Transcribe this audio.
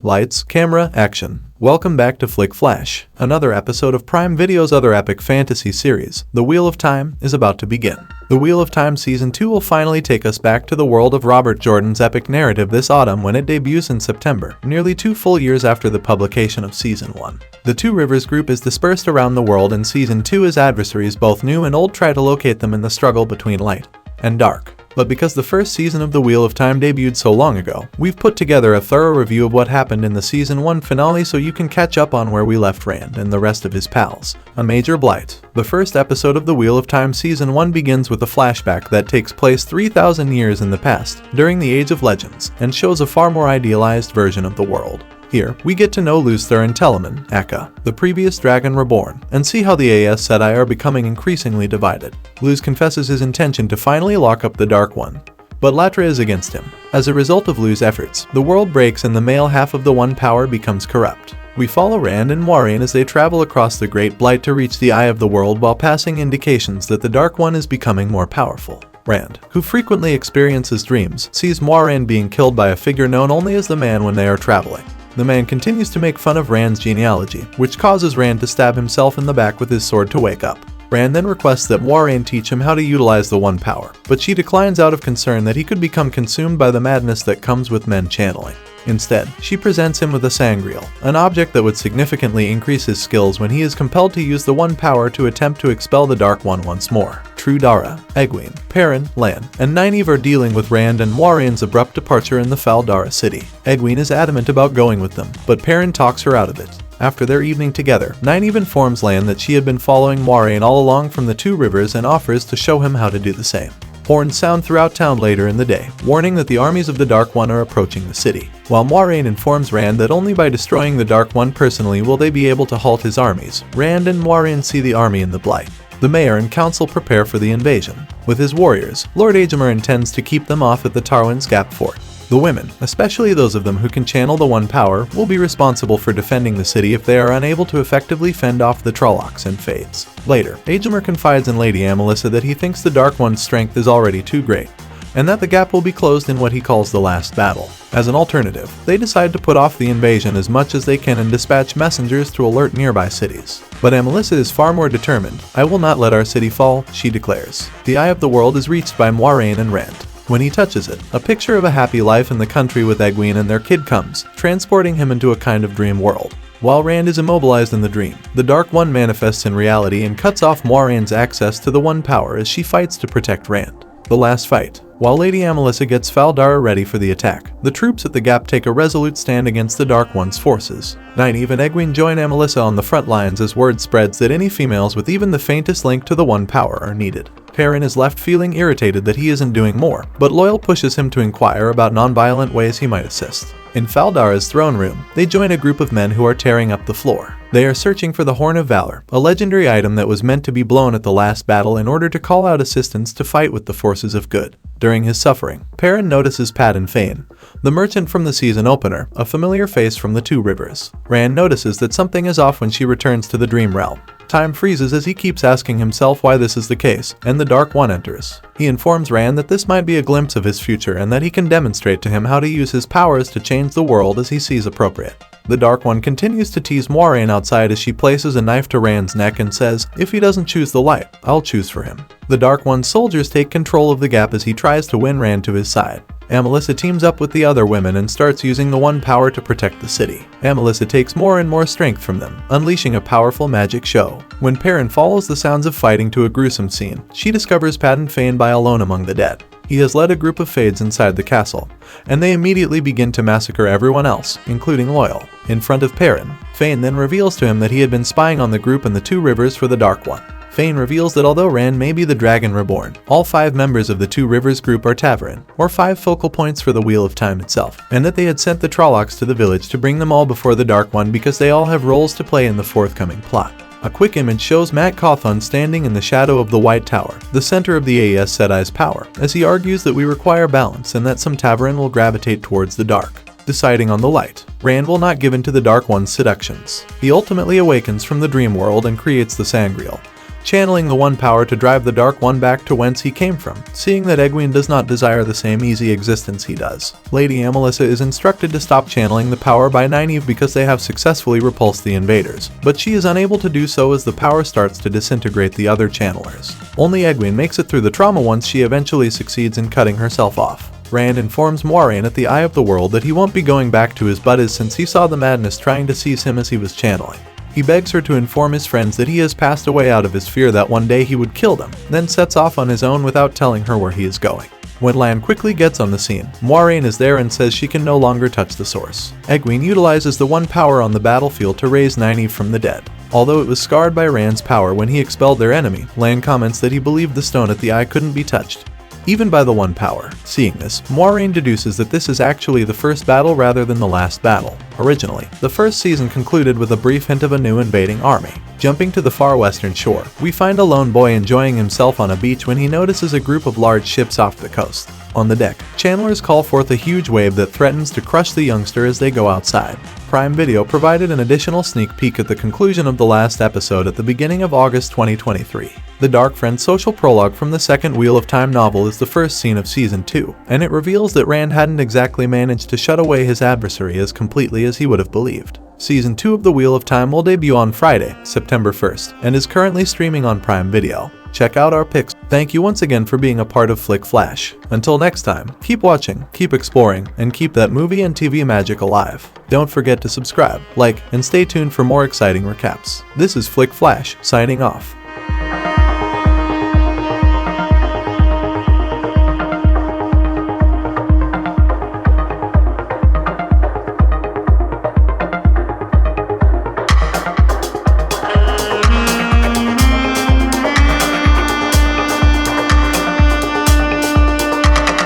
Lights, camera, action. Welcome back to Flick Flash, another episode of Prime Video's other epic fantasy series. The Wheel of Time is about to begin. The Wheel of Time Season 2 will finally take us back to the world of Robert Jordan's epic narrative this autumn when it debuts in September, nearly 2 full years after the publication of Season 1. The Two Rivers group is dispersed around the world in Season 2 as adversaries both new and old try to locate them in the struggle between light and dark. But because the first season of The Wheel of Time debuted so long ago, we've put together a thorough review of what happened in the Season 1 finale so you can catch up on where we left Rand and the rest of his pals. A major blight. The first episode of The Wheel of Time Season 1 begins with a flashback that takes place 3,000 years in the past, during the Age of Legends, and shows a far more idealized version of the world. Here, we get to know Luther and Telemann, Akka, the previous dragon reborn, and see how the Aes Sedai are becoming increasingly divided. Luz confesses his intention to finally lock up the Dark One, but Latra is against him. As a result of Luz's efforts, the world breaks and the male half of the One Power becomes corrupt. We follow Rand and Moiraine as they travel across the Great Blight to reach the Eye of the World while passing indications that the Dark One is becoming more powerful. Rand, who frequently experiences dreams, sees Moiraine being killed by a figure known only as the Man when they are traveling. The man continues to make fun of Rand's genealogy, which causes Rand to stab himself in the back with his sword to wake up. Rand then requests that Moiraine teach him how to utilize the One Power, but she declines out of concern that he could become consumed by the madness that comes with men channeling. Instead, she presents him with a sangreal, an object that would significantly increase his skills when he is compelled to use the One Power to attempt to expel the Dark One once more. True Dara, Egwene, Perrin, Lan, and Nynaeve are dealing with Rand and Moiraine's abrupt departure in the Fal Dara city. Egwene is adamant about going with them, but Perrin talks her out of it. After their evening together, Nynaeve informs Lan that she had been following Moiraine all along from the Two Rivers and offers to show him how to do the same. Horns sound throughout town later in the day, warning that the armies of the Dark One are approaching the city. While Moiraine informs Rand that only by destroying the Dark One personally will they be able to halt his armies, Rand and Moiraine see the army in the Blight. The mayor and council prepare for the invasion. With his warriors, Lord Aegir intends to keep them off at the Tarwin's Gap fort. The women, especially those of them who can channel the One Power, will be responsible for defending the city if they are unable to effectively fend off the Trollocs and Fades. Later, Aegir confides in Lady Amelissa that he thinks the Dark One's strength is already too great, and that the gap will be closed in what he calls the last battle. As an alternative, they decide to put off the invasion as much as they can and dispatch messengers to alert nearby cities. But Amelissa is far more determined. "I will not let our city fall," she declares. The Eye of the World is reached by Moiraine and Rand. When he touches it, a picture of a happy life in the country with Egwene and their kid comes, transporting him into a kind of dream world. While Rand is immobilized in the dream, the Dark One manifests in reality and cuts off Moiraine's access to the One Power as she fights to protect Rand. The last fight. While Lady Amelissa gets Fal Dara ready for the attack, the troops at the Gap take a resolute stand against the Dark One's forces. Nynaeve and Egwene join Amelissa on the front lines as word spreads that any females with even the faintest link to the One Power are needed. Perrin is left feeling irritated that he isn't doing more, but Loial pushes him to inquire about non-violent ways he might assist. In Fal Dara's throne room, they join a group of men who are tearing up the floor. They are searching for the Horn of Valor, a legendary item that was meant to be blown at the last battle in order to call out assistance to fight with the forces of good. During his suffering, Perrin notices Padan Fain, the merchant from the season opener, a familiar face from the Two Rivers. Rand notices that something is off when she returns to the Dream Realm. Time freezes as he keeps asking himself why this is the case, and the Dark One enters. He informs Rand that this might be a glimpse of his future and that he can demonstrate to him how to use his powers to change the world as he sees appropriate. The Dark One continues to tease Moiraine outside as she places a knife to Rand's neck and says, "If he doesn't choose the light, I'll choose for him." The Dark One's soldiers take control of the Gap as he tries to win Rand to his side. Amelissa teams up with the other women and starts using the One Power to protect the city. Amelissa takes more and more strength from them, unleashing a powerful magic show. When Perrin follows the sounds of fighting to a gruesome scene, she discovers Padan Fain by alone among the dead. He has led a group of Fades inside the castle, and they immediately begin to massacre everyone else, including Loial. In front of Perrin, Fain then reveals to him that he had been spying on the group in the Two Rivers for the Dark One. Fain reveals that although Rand may be the Dragon Reborn, all 5 members of the Two Rivers group are Ta'veren, or 5 focal points for the Wheel of Time itself, and that they had sent the Trollocs to the village to bring them all before the Dark One because they all have roles to play in the forthcoming plot. A quick image shows Mat Cauthon standing in the shadow of the White Tower, the center of the Aes Sedai's power, as he argues that we require balance and that some Ta'veren will gravitate towards the dark. Deciding on the light, Rand will not give in to the Dark One's seductions. He ultimately awakens from the dream world and creates the Sangreal, channeling the one power to drive the Dark One back to whence he came from, seeing that Egwene does not desire the same easy existence he does. Lady Amelissa is instructed to stop channeling the power by Nynaeve because they have successfully repulsed the invaders, but she is unable to do so as the power starts to disintegrate the other channelers. Only Egwene makes it through the trauma once she eventually succeeds in cutting herself off. Rand informs Moiraine at the Eye of the World that he won't be going back to his buddies since he saw the madness trying to seize him as he was channeling. He begs her to inform his friends that he has passed away out of his fear that one day he would kill them, then sets off on his own without telling her where he is going. When Lan quickly gets on the scene, Moiraine is there and says she can no longer touch the source. Egwene utilizes the one power on the battlefield to raise Nynaeve from the dead. Although it was scarred by Rand's power when he expelled their enemy, Lan comments that he believed the stone at the eye couldn't be touched, even by the one power. Seeing this, Moiraine deduces that this is actually the first battle rather than the last battle. Originally, the first season concluded with a brief hint of a new invading army. Jumping to the far western shore, we find a lone boy enjoying himself on a beach when he notices a group of large ships off the coast. On the deck, channelers call forth a huge wave that threatens to crush the youngster as they go outside. Prime Video provided an additional sneak peek at the conclusion of the last episode at the beginning of August 2023. The Dark Friend social prologue from the second Wheel of Time novel is the first scene of Season 2, and it reveals that Rand hadn't exactly managed to shut away his adversary as completely as he would have believed. Season 2 of The Wheel of Time will debut on Friday, September 1st, and is currently streaming on Prime Video. Check out our picks. Thank you once again for being a part of Flick Flash. Until next time, keep watching, keep exploring, and keep that movie and TV magic alive. Don't forget to subscribe, like, and stay tuned for more exciting recaps. This is Flick Flash, signing off.